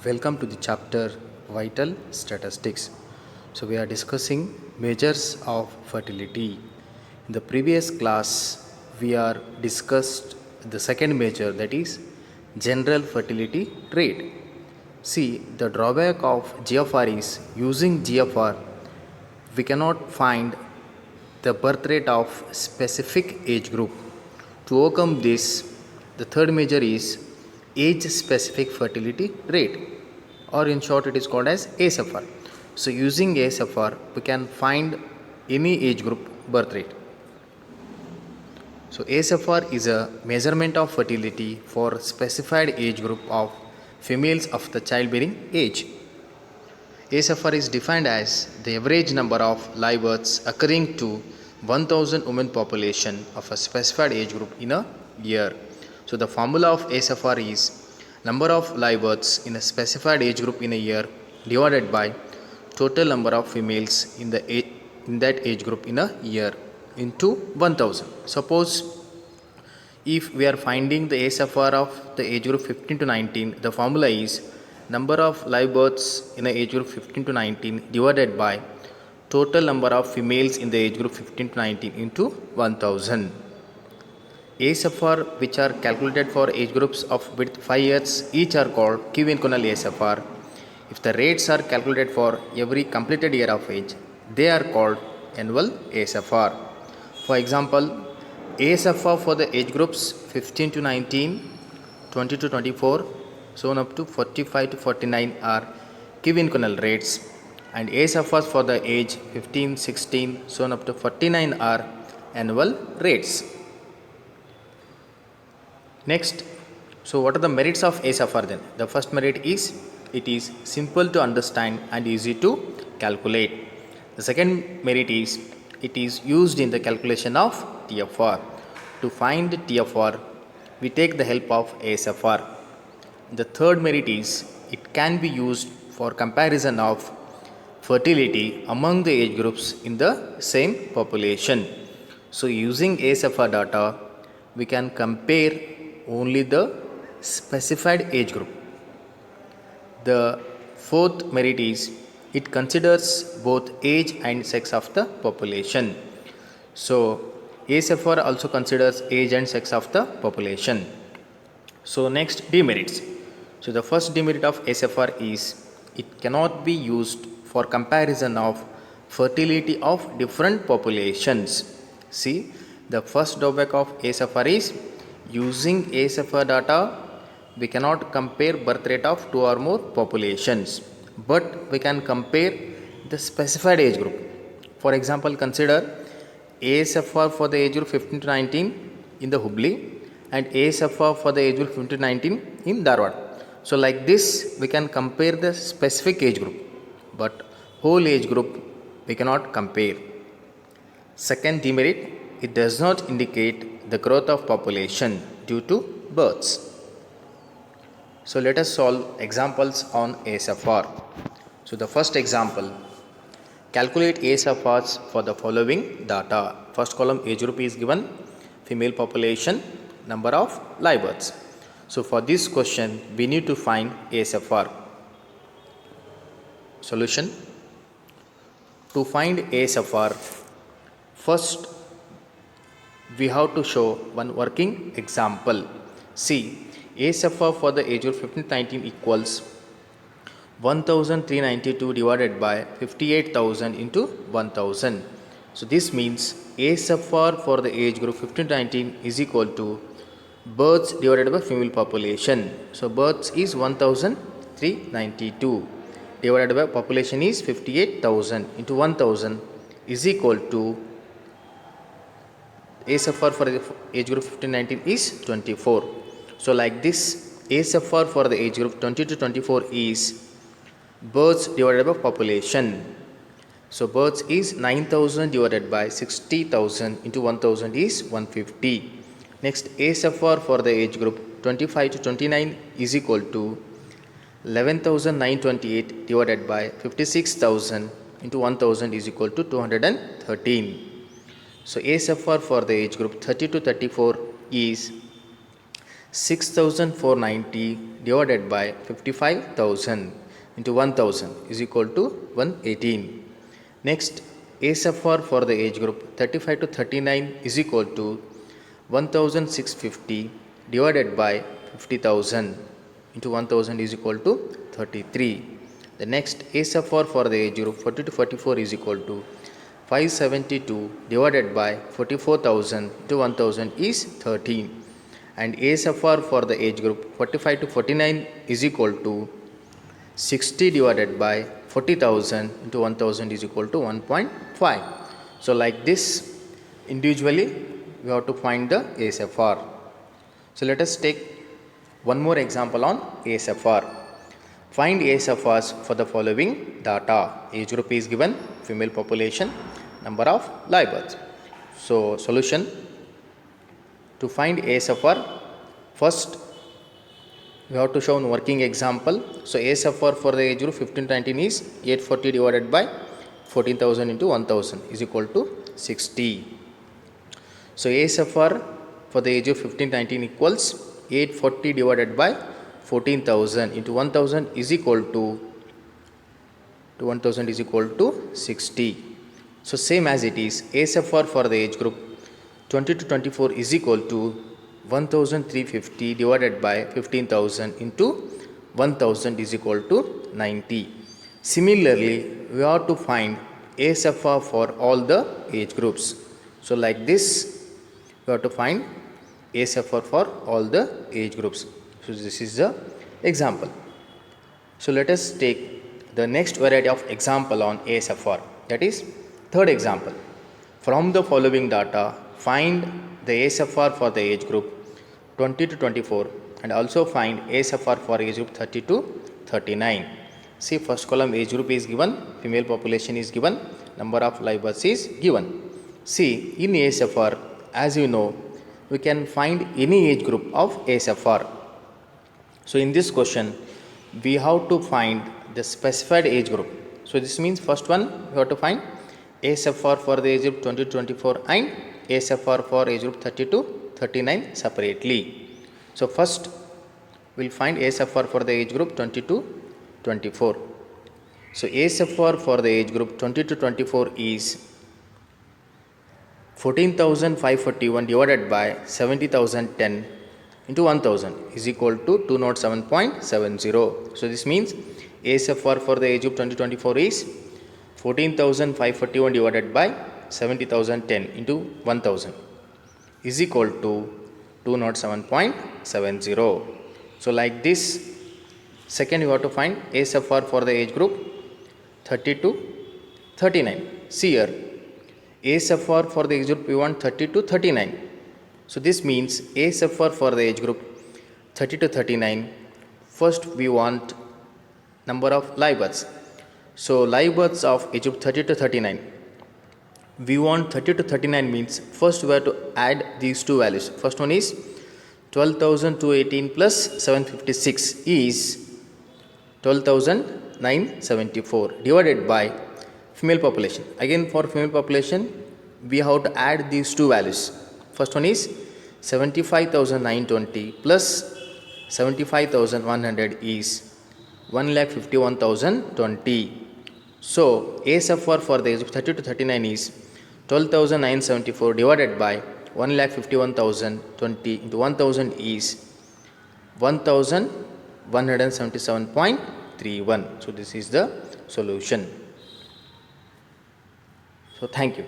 Welcome to the chapter Vital Statistics. So we are discussing measures of fertility. In the previous class, we are discussed the second measure, that is general fertility rate. See, the drawback of GFR is using GFR we cannot find the birth rate of specific age group. To overcome this, the third measure is age specific fertility rate, or in short it is called as ASFR. So using ASFR we can find any age group birth rate. So ASFR is a measurement of fertility for specified age group of females of the childbearing age. ASFR is defined as the average number of live births occurring to 1000 women population of a specified age group in a year. So the formula of ASFR is number of live births in a specified age group in a year divided by total number of females in that age group in a year into 1000. Suppose if we are finding the ASFR of the age group 15 to 19, the formula is number of live births in the age group 15 to 19 divided by total number of females in the age group 15 to 19 into 1000. ASFR which are calculated for age groups of with 5 years each are called quinquennial ASFR. If the rates are calculated for every completed year of age, they are called annual ASFR. For example, ASFR for the age groups 15 to 19, 20 to 24, so on up to 45 to 49 are quinquennial rates, and ASFRs for the age 15, 16, so on up to 49 are annual rates. Next, so what are the merits of ASFR then? The first merit is it is simple to understand and easy to calculate. The second merit is it is used in the calculation of TFR. To find TFR, we take the help of ASFR. The third merit is it can be used for comparison of fertility among the age groups in the same population. So using ASFR data, we can compare only the specified age group. The fourth merit is it considers both age and sex of the population. So ASFR also considers age and sex of the population. So next, demerits. So the first demerit of ASFR is it cannot be used for comparison of fertility of different populations. See, the first drawback of ASFR is using ASFR data we cannot compare birth rate of two or more populations, but we can compare the specified age group. For example, consider ASFR for the age group 15 to 19 in the Hubli and ASFR for the age group 15 to 19 in Dharwad. So like this we can compare the specific age group, but whole age group we cannot compare. Second demerit, it does not indicate the growth of population due to births. So let us solve examples on ASFR. So the first example, calculate ASFRs for the following data. First column age group is given, female population, number of live births. So for this question we need to find ASFR. Solution. To find ASFR, first we have to show one working example. See, ASFR for the age group 15 to 19 equals 1392 divided by 58,000 into 1000. So this means ASFR for the age group 15 to 19 is equal to births divided by female population. So births is 1392 divided by population is 58,000 into 1000 is equal to ASFR for the age group 15 to 19 is 24. So like this, ASFR for the age group 20 to 24 is births divided by population. So births is 9,000 divided by 60,000 into 1000 is 150. Next, ASFR for the age group 25 to 29 is equal to 11,928 divided by 56,000 into 1000 is equal to 213. So ASFR for the age group 30 to 34 is 6,490 divided by 55,000 into 1,000 is equal to 118. Next, ASFR for the age group 35 to 39 is equal to 1,650 divided by 50,000 into 1,000 is equal to 33. The next ASFR for the age group 40 to 44 is equal to 572 divided by 44,000 into 1,000 is 13. And ASFR for the age group 45 to 49 is equal to 60 divided by 40,000 into 1,000 is equal to 1.5. So like this, individually we have to find the ASFR. So let us take one more example on ASFR. Find ASFRs for the following data. Age group is given, female population, number of live births. So solution to find ASFR, first we have to show one working example. So ASFR for the age group 15 to 19 is 840 divided by 14,000 into 1,000 is equal to 60. So ASFR for the age of 15 to 19 equals 840 divided by 14,000 into 1,000 is equal to 60. So same as it is, ASFR for the age group 20 to 24 is equal to 1,350 divided by 15,000 into 1,000 is equal to 90. Similarly, we have to find ASFR for all the age groups. So like this, we have to find ASFR for all the age groups. So this is the example. So let us take the next variety of example on ASFR, that is third example. From the following data, find the ASFR for the age group 20 to 24 and also find ASFR for age group 30 to 39. See, first column age group is given, female population is given, number of live births is given. See, in ASFR, as you know, we can find any age group of ASFR. So in this question, we have to find the specified age group. So this means first one, we have to find ASFR for the age group 20 to 24 and ASFR for age group 30 to 39 separately. So first we will find ASFR for the age group 20 to 24. So ASFR for the age group 20 to 24 is 14,541 divided by 70,010 into 1,000 is equal to 207.70. So this means ASFR for the age group 2024 is 14,541 divided by 70,010 into 1,000 is equal to 207.70. So like this, second you have to find ASFR for the age group 30 to 39. See here, ASFR for the age group we want 30 to 39. So this means ASFR for the age group 30 to 39, first we want number of live births. So live births of age group 30 to 39. We want 30 to 39 means first we have to add these two values. First one is 12,218 plus 756 is 12,974 divided by female population. Again for female population, we have to add these two values. First one is 75,920 plus 75,100 is 1,51,020. So ASFR for the age of 30 to 39 is 12,974 divided by 1,51,020 into 1,000 is 1,177.31. So this is the solution. So thank you.